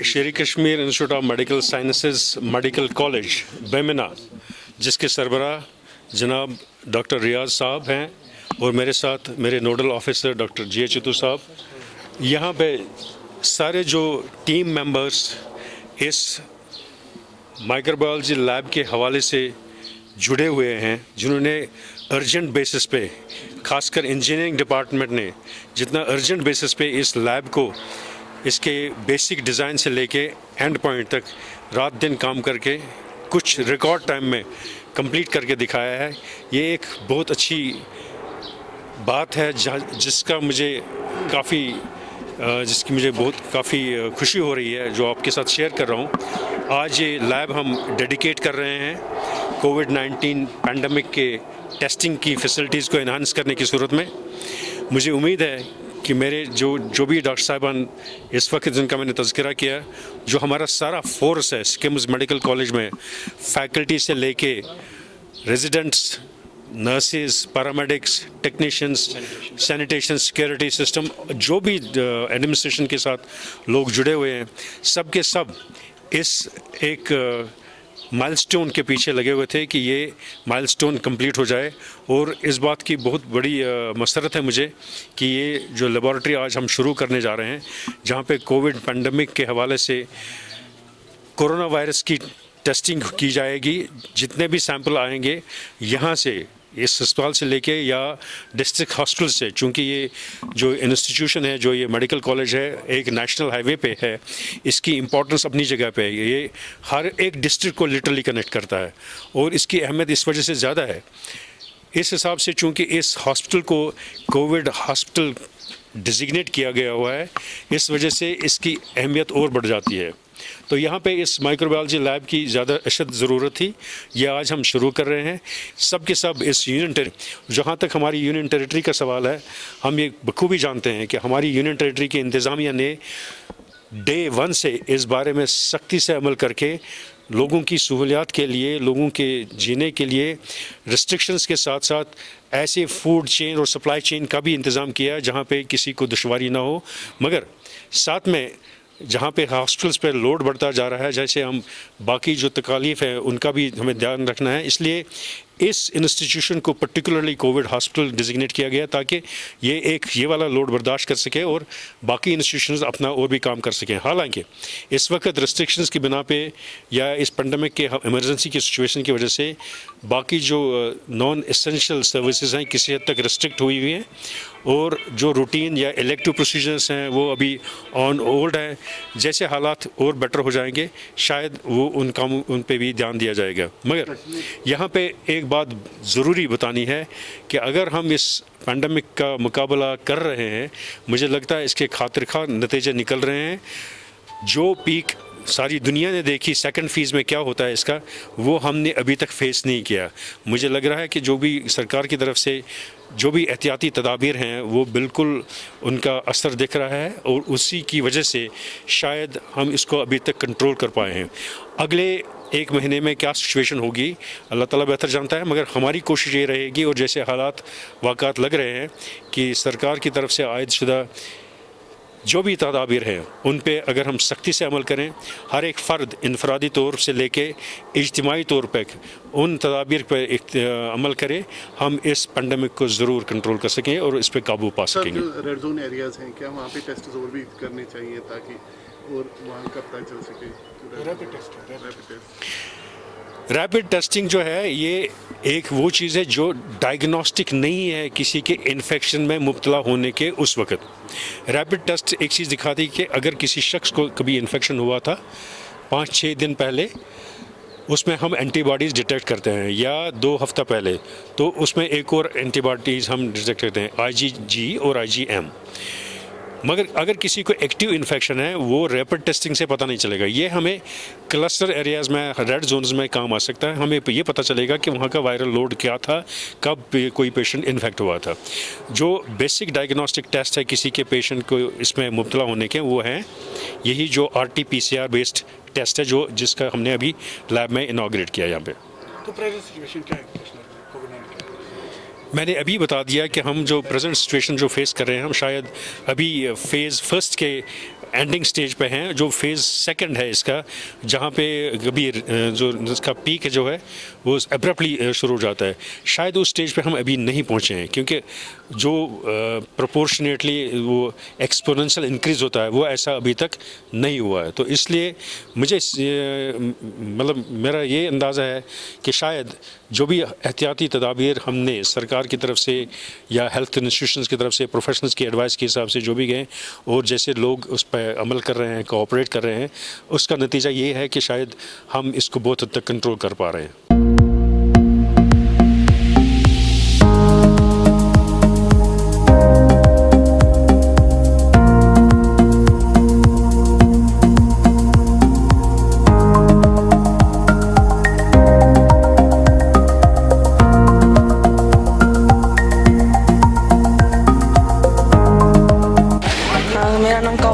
Sheri Kashmir institute of medical sciences medical college Bemina, जिसके सरबराह जनाब doctor रियाज साहब हैं और मेरे साथ मेरे नोडल ऑफिसर डॉक्टर जी चितू साहब। यहाँ पे सारे जो टीम मेंबर्स इस माइक्रोबायोलॉजी लैब के हवाले से जुड़े हुए हैं, जिन्होंने अर्जेंट बेसिस पे, खासकर इंजीनियरिंग डिपार्टमेंट ने जितना अर्जेंट बेसिस पे इस लैब को इसके बेसिक डिज़ाइन से लेके एंड पॉइंट तक रात दिन काम करके कुछ रिकॉर्ड टाइम में कंप्लीट करके दिखाया है। ये एक बहुत अच्छी बात है जिसकी मुझे बहुत काफ़ी खुशी हो रही है, जो आपके साथ शेयर कर रहा हूँ। आज ये लैब हम डेडिकेट कर रहे हैं कोविड-19 पैंडमिक के टेस्टिंग की फैसिलिटीज़ को एनहांस करने की सूरत में। मुझे उम्मीद है कि मेरे जो भी डॉक्टर साहबान इस वक्त जिनका मैंने तज़किरा किया, जो हमारा सारा फोर्स है सिक्किम्स मेडिकल कॉलेज में, फैकल्टी से लेके residents, nurses, paramedics, technicians, sanitation, security system, जो भी एडमिनिस्ट्रेशन के साथ लोग जुड़े हुए हैं, सब के सब इस एक माइलस्टोन के पीछे लगे हुए थे कि ये माइलस्टोन कंप्लीट हो जाए। और इस बात की बहुत बड़ी मसरत है मुझे कि ये जो लेबॉरेटरी आज हम शुरू करने जा रहे हैं, जहाँ पे कोविड पैंडमिक के हवाले से कोरोना वायरस की टेस्टिंग की जाएगी। जितने भी सैंपल आएंगे यहाँ से, इस अस्पताल से लेके या डिस्ट्रिक्ट हॉस्पिटल से, चूँकि ये जो इंस्टीट्यूशन है, जो ये मेडिकल कॉलेज है, एक नेशनल हाईवे पे है, इसकी इम्पोर्टेंस अपनी जगह पे है। ये हर एक डिस्ट्रिक्ट को लिटरली कनेक्ट करता है और इसकी अहमियत इस वजह से ज़्यादा है। इस हिसाब से चूँकि इस हॉस्पिटल को कोविड हॉस्पिटल डिजिग्नेट किया गया हुआ है, इस वजह से इसकी अहमियत और बढ़ जाती है। तो यहाँ पे इस माइक्रोबायोलॉजी लैब की ज़्यादा अशद ज़रूरत थी। ये आज हम शुरू कर रहे हैं। सब के सब इस जहाँ तक हमारी यूनियन टेरिटरी का सवाल है, हम ये बखूबी जानते हैं कि हमारी यूनियन टेरिटरी की इंतज़ामिया ने डे 1 से इस बारे में सख्ती से अमल करके लोगों की सहूलियात के लिए, लोगों के जीने के लिए रिस्ट्रिक्शंस के साथ साथ ऐसे फूड चेन और सप्लाई चेन का भी इंतज़ाम किया जहाँ पे किसी को दुश्वारी ना हो। मगर साथ में जहाँ पे हॉस्पिटल्स पे लोड बढ़ता जा रहा है, जैसे हम बाकी जो तकालीफ है उनका भी हमें ध्यान रखना है। इसलिए इस इंस्टीट्यूशन को पर्टिकुलरली कोविड हॉस्पिटल डिजिग्नेट किया गया ताकि ये वाला लोड बर्दाश्त कर सके और बाकी इंस्टीट्यूशंस अपना और भी काम कर सकें। हालांकि इस वक्त रिस्ट्रिक्शंस की बिना पे या इस पेंडेमिक के इमरजेंसी की सिचुएशन की वजह से बाकी जो नॉन एसेंशियल सर्विसेज हैं किसी हद तक रिस्ट्रिक्ट हुई हुई हैं और जो रूटीन या इलेक्टिव प्रोसीजर्स हैं वो अभी ऑन होल्ड हैं। जैसे हालात और बेटर हो जाएंगे शायद वो उन पे भी ध्यान दिया जाएगा। मगर यहाँ पे एक बात ज़रूरी बतानी है कि अगर हम इस पैंडमिक का मुकाबला कर रहे हैं, मुझे लगता है इसके खातिर-खा नतीजे निकल रहे हैं। जो पीक सारी दुनिया ने देखी सेकंड फेज़ में क्या होता है इसका, वो हमने अभी तक फेस नहीं किया। मुझे लग रहा है कि जो भी सरकार की तरफ से जो भी एहतियाती तदाबीर हैं वो बिल्कुल उनका असर दिख रहा है और उसी की वजह से शायद हम इसको अभी तक कंट्रोल कर पाए हैं। अगले 1 महीने में क्या सिचुएशन होगी अल्लाह ताला बेहतर जानता है, मगर हमारी कोशिश ये रहेगी और जैसे हालात वाक़ात लग रहे हैं कि सरकार की तरफ से आयदशुदा जो भी तदाबीर हैं उन पे अगर हम सख्ती से अमल करें, हर एक फ़र्द इनफरादी तौर से लेके इज्तिमाई तौर पर उन तदाबीर पर अमल करें, हम इस पेंडेमिक को ज़रूर कंट्रोल कर सकें और इस पर काबू पा सकेंगे। रेड जोन एरियाज़ हैं, क्या वहाँ पे टेस्ट और भी करने चाहिए ताकि और वहाँ का पता चल सके? रैपिड टेस्टिंग जो है ये एक वो चीज़ है जो डायग्नोस्टिक नहीं है किसी के इन्फेक्शन में मुब्तला होने के उस वक़्त। रैपिड टेस्ट एक चीज़ दिखाती कि अगर किसी शख्स को कभी इन्फेक्शन हुआ था 5-6 दिन पहले, उसमें हम एंटीबॉडीज़ डिटेक्ट करते हैं, या 2 हफ्ता पहले तो उसमें एक और एंटीबॉडीज़ हम डिटेक्ट करते हैं, IgG और IgM। मगर अगर किसी को एक्टिव इन्फेक्शन है वो रैपिड टेस्टिंग से पता नहीं चलेगा। ये हमें क्लस्टर एरियाज़ में, रेड जोन्स में काम आ सकता है। हमें ये पता चलेगा कि वहाँ का वायरल लोड क्या था, कब कोई पेशेंट इन्फेक्ट हुआ था। जो बेसिक डायग्नोस्टिक टेस्ट है किसी के पेशेंट को इसमें मुब्तला होने के, वो हैं यही जो RT-PCR बेस्ड टेस्ट है जिसका हमने अभी लैब में इनॉग्रेट किया यहाँ पे। तो प्रेजेंट सिचुएशन क्या है? मैंने अभी बता दिया कि हम जो प्रेजेंट सिचुएशन जो फेस कर रहे हैं, हम शायद अभी फेज़ 1 के एंडिंग स्टेज पे हैं, जो फेज़ सेकंड है इसका, जहाँ पे कभी जो इसका पीक जो है वो एब्रप्टली शुरू हो जाता है। शायद उस स्टेज पे हम अभी नहीं पहुँचे हैं, क्योंकि जो प्रोपोर्शनेटली वो एक्सपोनेंशियल इंक्रीज़ होता है वो ऐसा अभी तक नहीं हुआ है। तो इसलिए मुझे मतलब मेरा ये अंदाज़ा है कि शायद जो भी एहतियाती तदाबीर हमने सरकार की तरफ से या हेल्थ इंस्टीट्यूशंस की तरफ से प्रोफेशनल्स की एडवाइस के हिसाब से जो भी गए और जैसे लोग उस पर अमल कर रहे हैं, कोऑपरेट कर रहे हैं, उसका नतीजा ये है कि शायद हम इसको बहुत हद तक कंट्रोल कर पा रहे हैं।